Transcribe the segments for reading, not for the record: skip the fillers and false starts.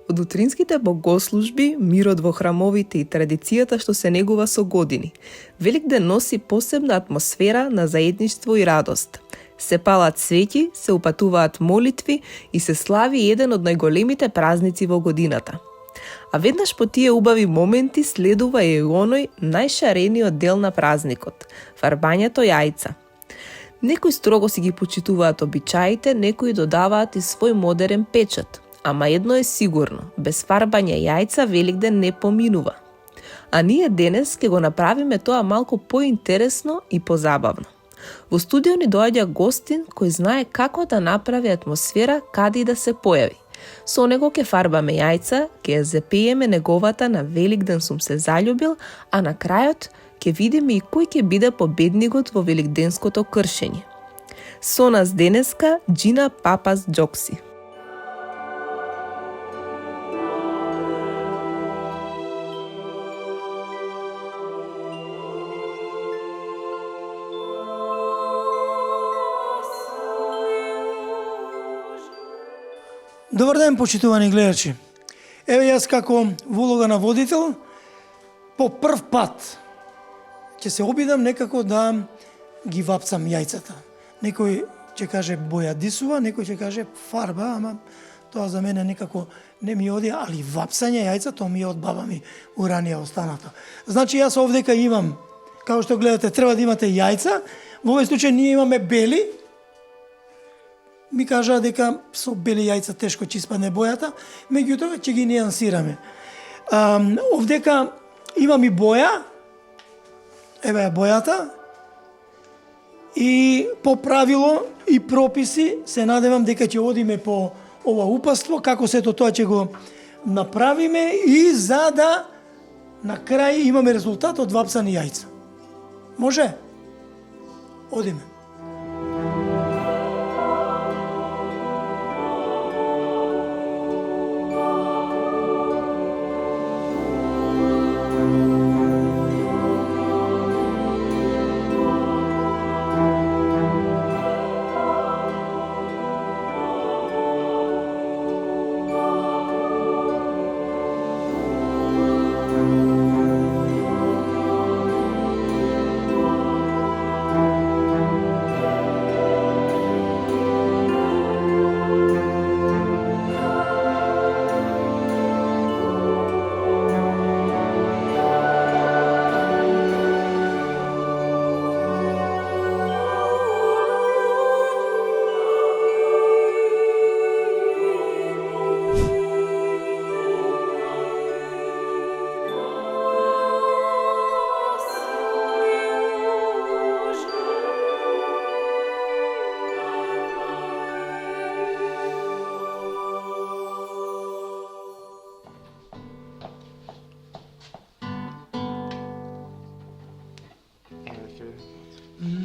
Од утринските богослужби, мирот во храмовите и традицијата што се негува со години, Великден носи посебна атмосфера на заедништво и радост. Се палат свети, се упатуваат молитви и се слави еден од најголемите празници во годината. А веднаш по тие убави моменти следува и оној најшарениот дел на празникот – фарбањето јајца. Некои строго си ги почитуваат обичаите, некои додаваат и свој модерен печат. Ама едно е сигурно, без фарбање јајца Великден не поминува. А ние денес ќе го направиме тоа малку поинтересно и позабавно. Во студио ни доаѓа гостин кој знае како да направи атмосфера каде и да се појави. Со него ќе фарбаме јајца, ќе ја запееме неговата на Великден сум се заљубил, а на крајот ќе видиме и кој ќе биде победникот во великденското кршење. Со нас денеска Џина Папас Џокси. Добар ден, почитувани гледачи. Еве јас како во улога на водител по прв пат ќе се обидам некако да ги вапцам јајцата. Некој ќе каже бојадисува, некој ќе каже фарба, ама тоа за мене некако не ми оди, али вапсање јајца тоа ми е од баба ми уранија останато. Значи јас овдека имам, како што гледате, треба да имате јајца. Во овој случај ние имаме бели. Ми кажаа дека со бели јајца тешко ќе испадне бојата, меѓутоа ќе ги нијансираме. Овдека имам и боја, еве ја бојата, и по правило и прописи се надевам дека ќе одиме по ова упатство, како сето тоа ќе го направиме и за да на крај имаме резултат од вапсани јајца. Може? Одиме.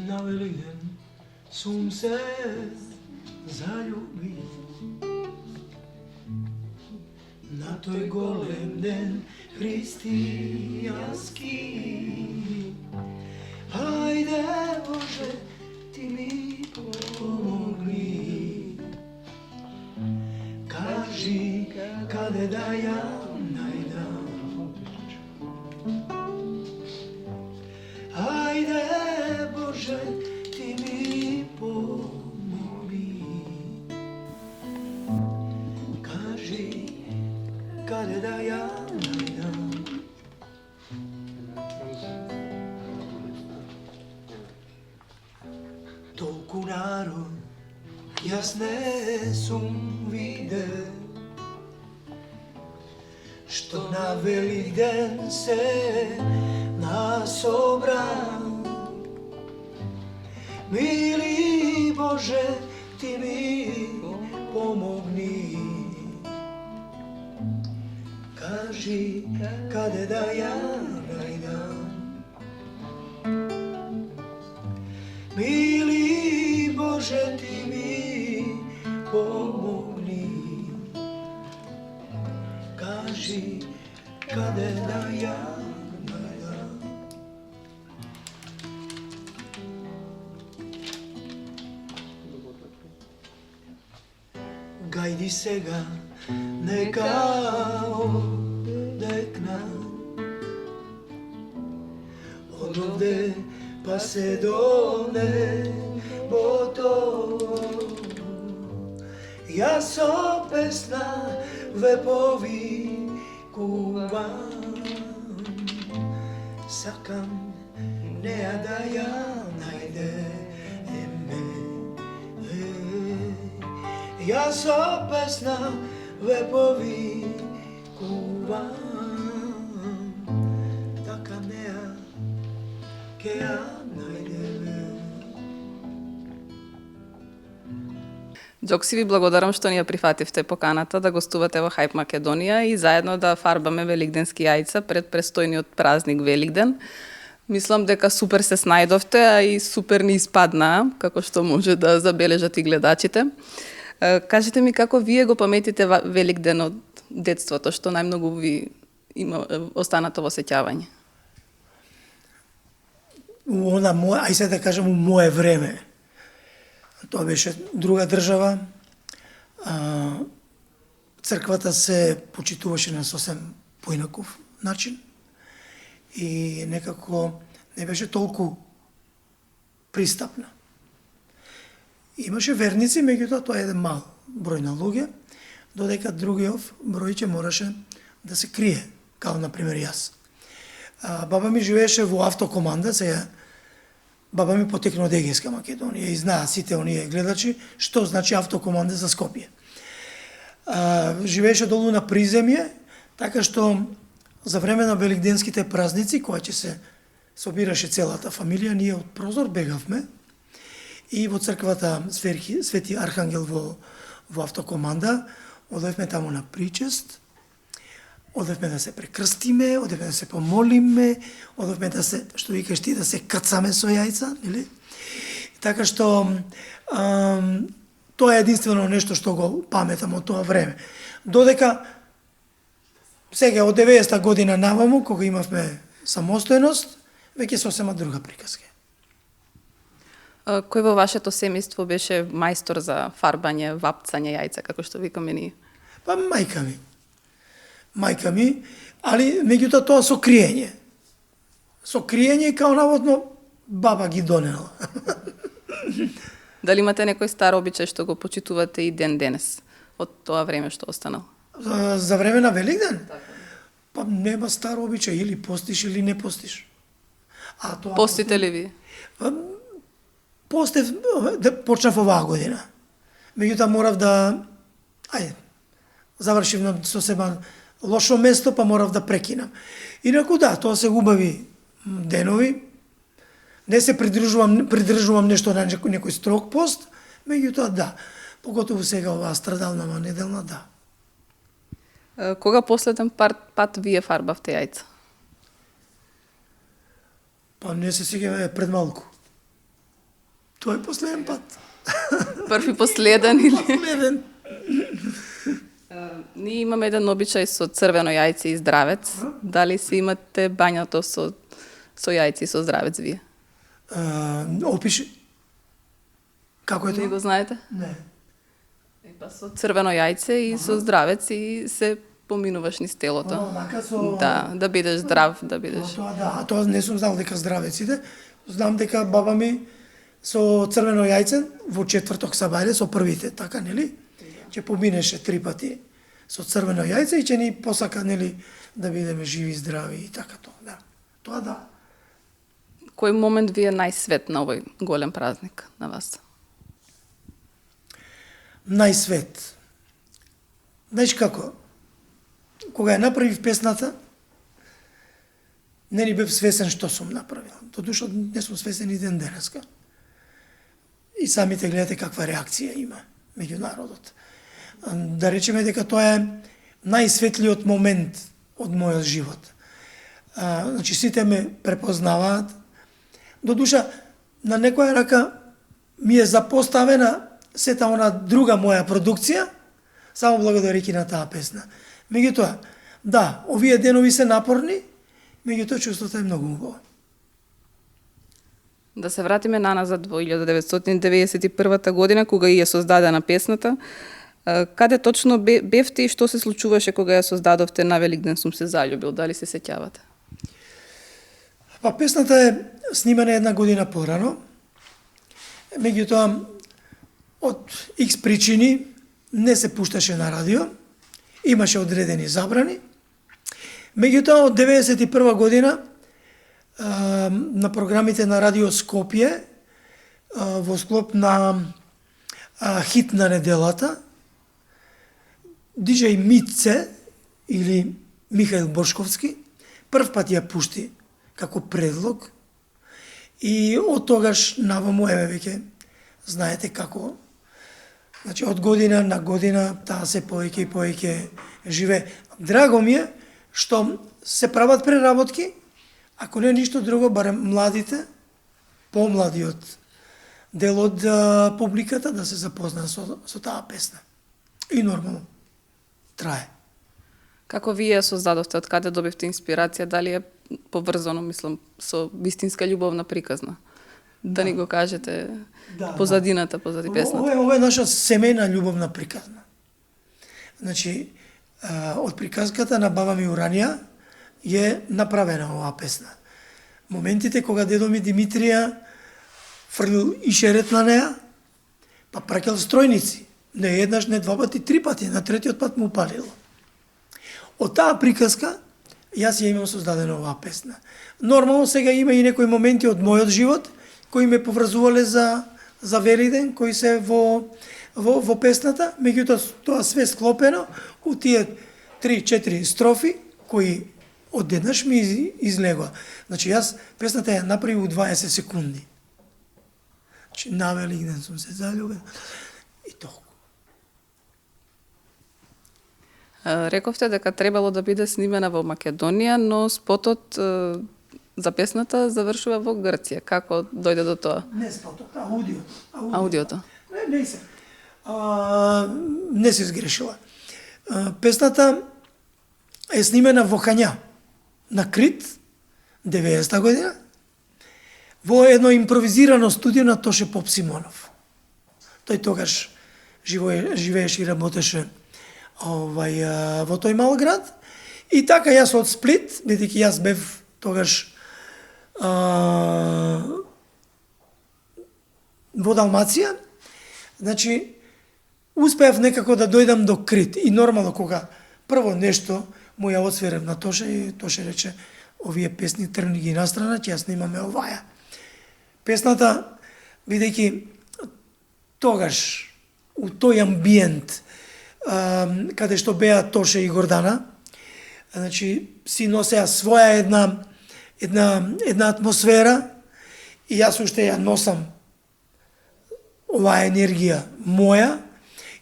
На Великден сум се заљубил, на тој голем ден христијански. Хајде Боже, ти ми помогни, кажи каде да ја најдам. Хајде Боже, ти ми помогни, кажи каде да ја најдам. Толку народ јас не сум видел, што на Великден се насобран. Мили Боже, ти ми помогни, кажи каде да ја најдам. Мили Боже, ти ми помогни, кажи каде да ја најдам. Нека иди сега, нека одекна од овде па се до небото. Јас со песна ве повикувам, сакам неа да ја најдеме. Јас со песна ве повикувам, така неа ке ја најдеме. Џокси, ви благодарам што ни ја прифативте поканата да гостувате во Хајп Македонија и заедно да фарбаме великденски јајца пред престојниот празник Великден. Мислам дека супер се снајдовте, а и супер ни испаднаа, како што може да забележат и гледачите. Кажете ми како вие го паметите Великден од детството, што најмногу ви има останато во сеќавање? Ај се да кажем, у мое време. Тоа беше друга држава. Црквата се почитуваше на сосем поинаков начин и некако не беше толку пристапна. Имаше верници, меѓутоа тоа е еден мал број на луѓе, додека другиот број ќе мораше да се крие, као например јас. Баба ми живееше во автокоманда, сега баба ми потекна од Егејска Македонија и знаат сите оние гледачи што значи автокоманда за Скопје. Живееше долу на приземје, така што за време на великденските празници, кога ќе се собираше целата фамилија, ние од прозор бегавме и во црквата Свети Архангел во автокоманда, одевме таму на причест, одевме да се прекрстиме, одевме да се помолиме, одевме да се, што викаш ти, да се кацаме со јајца, нели? Така што тоа е единствено нешто што го паметам од тоа време. Додека сега од 90-та година наваму, кога имавме самостојност, веќе сосема друга приказка. Кој во вашето семејство беше мајстор за фарбање, вапцање јајца, како што викаме ние? Па мајка ми, али меѓутоа тоа со криење. Со криење као наводно баба ги донела. Дали имате некој стар обичај што го почитувате и ден денес од тоа време што останал? За време на Великден? Па нема стар обичај, или постиш или не постиш. Постите ли ви? Постев, почнав оваа година. Меѓутоа морав да, завршив на сосема лошо место, па морав да прекинам. Инаку да, тоа се убави денови. Не се придржувам нешто на некој строг пост, меѓутоа да, поготово сега оваа страдална неделна, да. Кога последен пат вие фарбавте јајца? Па не се сеќавам, пред малку. Тоа е последен пат. Први последен или? Последен. Ние имаме еден обичај со црвено јајце и здравец. Дали си имате бањато со јајце и со здравец вие? Опиши. Како е тоа? Не го знаете? Не. Па со црвено јајце и со здравец и се поминуваш низ телото. Да бидеш здрав, да бидеш. Тоа не сум знал дека здравеците. Знам дека баба ми со црвено јајце во четврток сабајле со првите, така нели? Ќе поминеше 3 пати со црвено јајце и ќе ни посака, нели, да бидеме живи, здрави и така тоа, да. Тоа да. Кој момент ви е најсвет на овој голем празник на вас? Најсвет. Знаеш како? Кога ја направив песната, не ни бев свесен што сум направил. Додуша не сум свесен и ден денеска. И самите гледате каква реакција има меѓу народот. Да речеме дека тоа е најсветлиот момент од мојот живот. Значи сите ме препознаваат. Додуша на некоја рака ми е запоставена сета она друга моја продукција, само благодарејќи на таа песна. Меѓутоа, да, овие денови се напорни, меѓутоа чувството е многу убаво. Да се вратиме наназад во 1991 година, кога и е создадена песната. Каде точно бевте и што се случуваше кога ја создадовте На Великден сум се заљубил? Дали се сеќавате? Па песната е снимана една година порано. Меѓутоа, од X причини не се пушташе на радио. Имаше одредени забрани. Меѓутоа, од 91 година на програмите на Радио Скопје во склоп на хит на неделата диџеј Митце или Михаил Бошковски прв пат ја пушти како предлог и од тогаш наваму веќе знаете како, значи од година на година таа се повеќе и повеќе живе. Драго ми е што се прават преработки, ако не ништо друго, барем младите, помладиот дел од публиката да се запозна со таа песна. И нормално трае. Како вие ја создадовте, од каде добивте инспирација, дали е поврзано, мислам, со вистинска љубовна приказна? Да ни го кажете позадината, позади песната. Ова е наша семејна љубовна приказна. Значи, од приказката на баба ми Уранија е направена оваа песна. Моментите кога дедо ми Димитрија фрлил и шерет на неа, па праќал стројници. Не еднаш, не два пати, три пати, на третиот пат му палило. Од таа приказка, јас ја имам создадена оваа песна. Нормално сега има и некои моменти од мојот живот, кои ме поврзувале за Великден, кои се во песната, меѓутоа тоа све склопено у тие 3-4 строфи, кои одеднаш ми излегоа. Значи, јас песната ја направив у 20 секунди. Значи, На Великден сум се заљубил и толку. Рековте дека требало да биде снимена во Македонија, но спотот за песната завршува во Грција. Како дојде до тоа? Не спотот, аудиото. Аудиото. Не се сгрешила. Песната е снимена во Хања, на Крит, 90-та година, во едно импровизирано студио на Тоше Поп Симонов. Тој тогаш живееше и работеше во тој мал град. И така јас од Сплит, бидејќи јас бев тогаш во Далмација, значи, успеав некако да дојдам до Крит. И нормално кога прво нешто му ја осверев на Тоше, и Тоше рече, овие песни тргни ги настрана, ќе ја снимаме оваја. Песната, бидејќи тогаш, у тој амбиент, каде што беа Тоше и Гордана, значи, си носеа своја една атмосфера и јас уште ја носам оваа енергија моја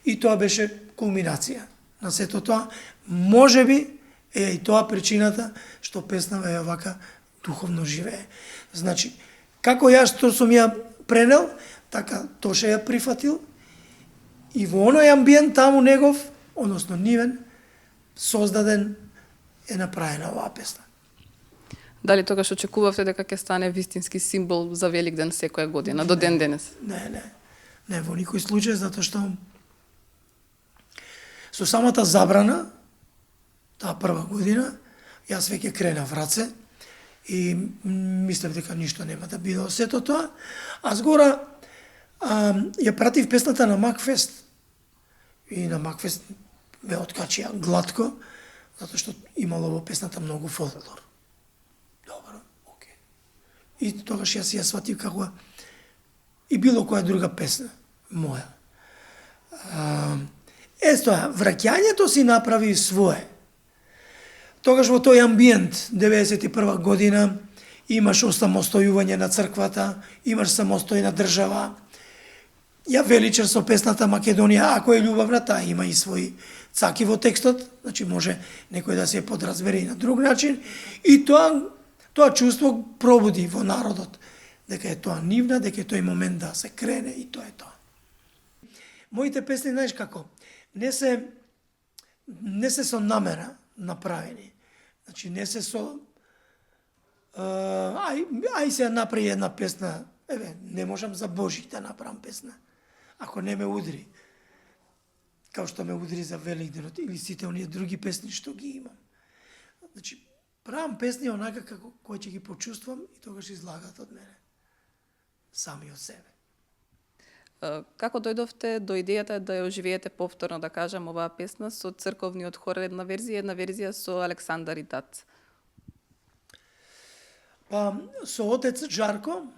и тоа беше кулминација на сето тоа. Можеби е и тоа причината што песнава е вака духовно живее. Значи, како јас што сум ја пренел, така Тоше ја прифатил и во оној амбиент таму негов, односно нивен, создаден е направена оваа песна. Дали тогаш очекувавте дека ќе стане вистински символ за Великден секоја година, до ден денес? Не, во никој случај, затоа што со самата забрана, таа прва година, јас веќе кренав раце и мислев дека ништо нема да биде од сето тоа. А згора ја пратив песната на Макфест. И на Макфест ме откачија глатко, затоа што имало во песната многу фолклор. Добро, окей. И тогаш јас ја сватив како и било која друга песна моја. Тоа, враќањето си направи свое. Тогаш во тој амбиент, 91 година, имаш осамостојување на црквата, имаш самостојна држава. Ја величам со песната Македонија, ако е љубавна, таа има и своји цаки во текстот, значи може некој да се подразбере и на друг начин. И тоа чувство пробуди во народот, дека е тоа нивна, дека е тој момент да се крене и тоа е тоа. Моите песни, знаеш како, не се со намера направени. Значи не се со ај се направи една песна, не можам за Божик да направам песна, ако не ме удри. као што ме удри за Великденот или сите оние други песни што ги имам. Значи, правам песни онака како кои ќе ги почувствам и тогаш излагат од мене. Сами од себе. Како дојдовте до идејата да ја оживеете повторно, да кажам, оваа песна со црковниот хор, една верзија со Александар и Тат? Па, со отец Жарко,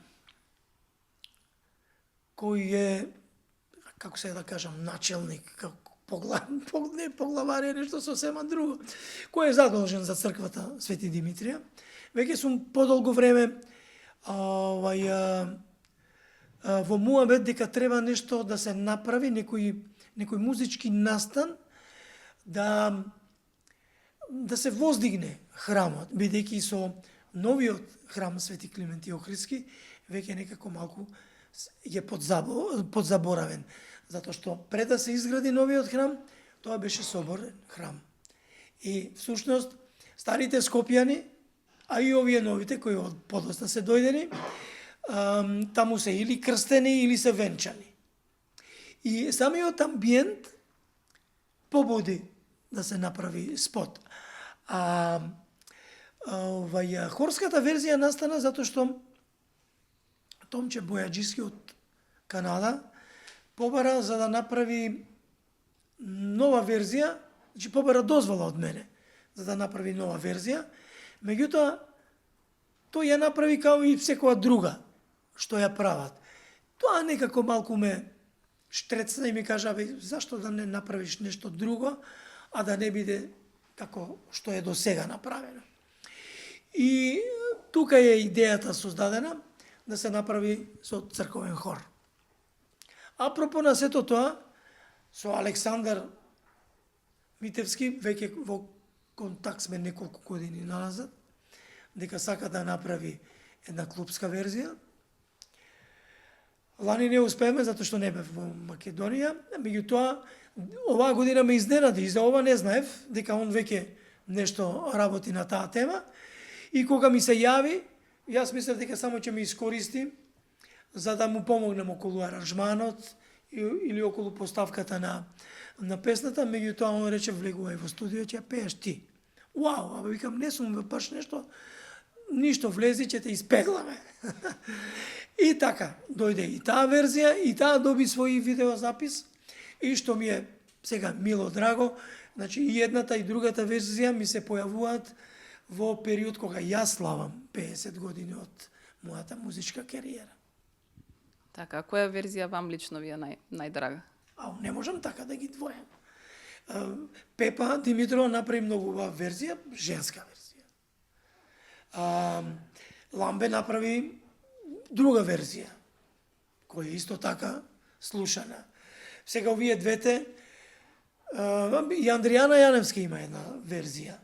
кој е, како се да кажам, начелник, не поглавар е нешто сосема друго, кој е задолжен за црквата Свети Димитрија. Веќе сум подолго време во муабет дека треба нешто да се направи, некој музички настан да се воздигне храмот, бидејќи со новиот храм Свети Клименти Охридски веќе некако малку е подзаборавен, затоа што пред да се изгради новиот храм, тоа беше соборен храм. И всушност старите скопјани, а и овие новите кои од подоста се дојдени, таму се или крстени или се венчани. И самиот амбиент побуди да се направи спот. Хорската верзија настана затоа што Томче Бојаджиски од Канада побара за да направи нова верзија, значи побара дозвола од мене за да направи нова верзија, меѓутоа тој ја направи као и секоја друга што ја прават. Тоа некако малку ме штрецна и ми кажа, зашто да не направиш нешто друго, а да не биде како што е до сега направено. И тука е идејата создадена да се направи со црковен хор. Апропо на сето тоа, со Александар Митевски веќе во контакт сме неколку години назад, дека сака да направи една клубска верзија. Лани не успееме затоа што не бев во Македонија, меѓутоа оваа година ме изненади и за ова не знаев дека он веќе нешто работи на таа тема. И кога ми се јави, јас мислев дека само ќе ме искористи за да му помогнем околу аранжманот или околу поставката на песната, меѓутоа он рече влегувај во студио, ќе пееш ти. Вау, абе викам не сум баш ништо влези, ќе те испегламе. И така, дојде и таа верзија, и таа доби свој видеозапис, и што ми е сега мило драго, значи и едната и другата верзија ми се појавуваат во период кога јас славам 50 години од мојата музичка кариера. Така, која верзија вам лично ви е најдрага? Не можам така да ги двојам. Пепа Димитрова направи многу убава верзија, женска верзија. Ламбе направи друга верзија, која е исто така слушана. Сега овие двете, и Андријана Јаневска има една верзија.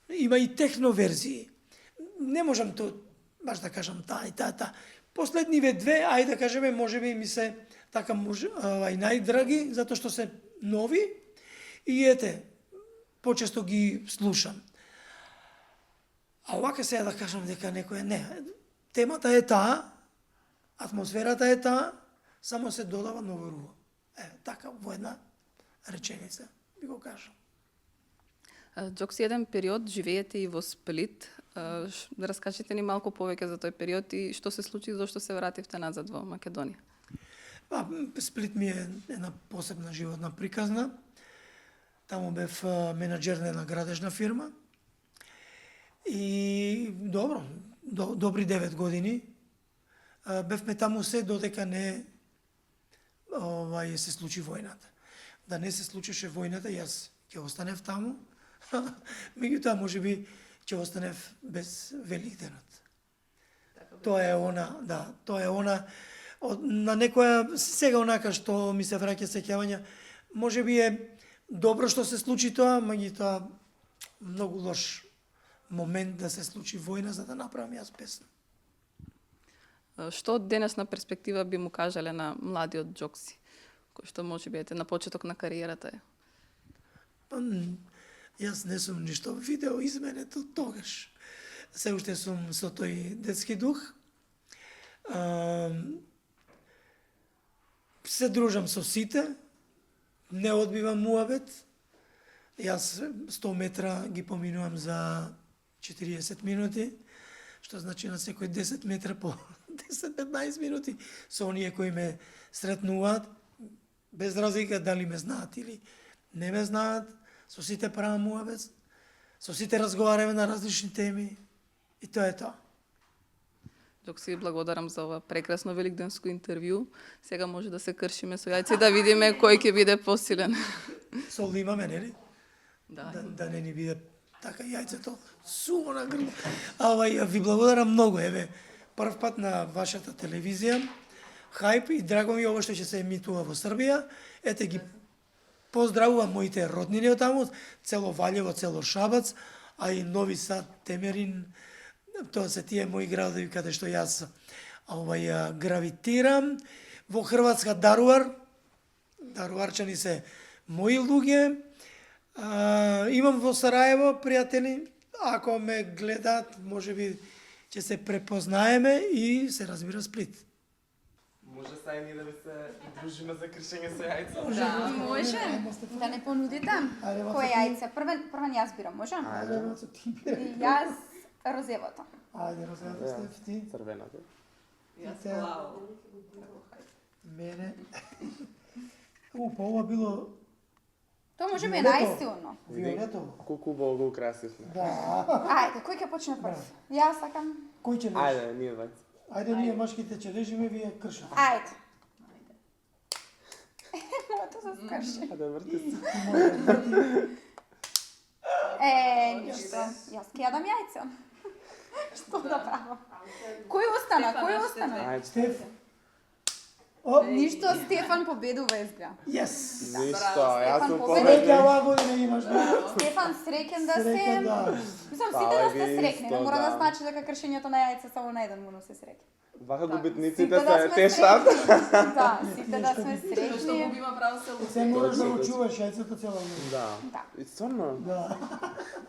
Има и техно верзии. Не можам баш да кажам таа и таа. Последниве две, ајде да кажеме, можеби ми се така најдраги, затоа што се нови и ете, почесто ги слушам. А овака сега да кажам дека некоја не. Темата е таа, атмосферата е таа, само се додава ново руво. Така во една реченица би го кажам. Џокси, еден период живеете и во Сплит. Да раскажете ни малку повеќе за тој период и што се случи и зашто се вративте назад во Македонија? Сплит ми е една посебна животна приказна. Таму бев менаџер на една градежна фирма. И добри 9 години. Бевме таму се додека не се случи војната. Да не се случеше војната, јас ќе останев таму. Меѓутоа, можеби, ќе останев без Великденот. Тоа е она, на некоја, сега онака што ми се враќа сеќавања, можеби е добро што се случи тоа, меѓутоа многу лош момент да се случи војна за да направам јас песна. Што од денешна перспектива би му кажале на младиот Џокси, кој што можеби ете на почеток на кариерата е? Јас не сум ништо видео изменето тогаш. Се уште сум со тој детски дух. Се дружам со сите, не одбивам муабет. Јас 100 метра ги поминувам за 40 минути, што значи на секој 10 метра по 10-15 минути со оние кои ме сретнуваат, без разлика дали ме знаат или не ме знаат, со сите правам муабет, со сите разговараме на различни теми и тоа е тоа. Док си благодарам за ова прекрасно великденско интервју. Сега може да се кршиме со јајци да видиме кој ќе биде посилен. Сол имаме, нели? Да. Да не ни биде така јајцето суво на грб. Ви благодарам многу, еве, прв пат на вашата телевизија, Хајп, и драго ми ово што ќе се емитува во Србија. Ете ги поздравувам моите роднини од таму, цело Валјево, цело Шабац, а и Нови Сад, Темерин, тоа се тие мои градови каде што јас гравитирам. Во Хрватска Даруар, даруарчани се мои луѓе. Имам во Сараево пријатели, ако ме гледаат, можеби ќе се препознаеме и се разбира Сплит. Може сега и ние да ви се дружиме за кршење со јајца? Да, може. Да не понудите? Кој јајце? Првен јас бирам, може? И јас розевото. Ајде, розевото Стеф, ти. Црвената. Јас плаво. Мене. Па ова било Тоа може би е најсилно. виолетово. Колку убаво го украсивме. Да. Ајде, кој ќе почне прв? Јас сакам. Кој ќе лежи? Ајде, ние двајца. Ајде, ние машките ќе лежиме, вие кршат. Ајде. Моето се скрши. Ајде, врти се. Ништо. Јас ќе јадам јајце. Што да правам? Кој остана? Ајде, Стеф. О, Ништо, Стефан победува изгледа. yes. ништо, јас сум Стефан победник. Среќа оваа година имаш, да? Стефан, среќен да се. Среќа, да. Мислам, Па, сите да сте ви среќни. Не исто, мора да да. значи дека кршењето на јајце само на еден му носи среќа. Вака губитниците Сите да се сме тешат. среќни. Да, сите да сме Што среќни. губима право се луѓе. Се мораш да го чуваш јајцето цела година. Да. Да. И стварно? Да.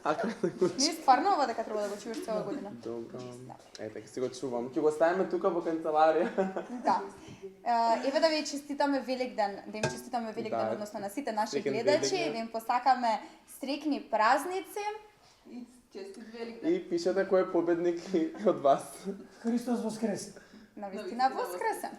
Ака да го Ние стварно ова дека треба да го чуваш цела година. Добро. Ете, ќе си го чувам. Ќе го ставиме тука во канцеларија. Да. Еве да ви честитаме Великден, да им честитаме Великден, Да. односно на сите наши Среќен гледачи, Великден. да им посакаме среќни празници. И честит Великден. И пишете кој е победник од вас. Христос воскресе. Навистина воскресен.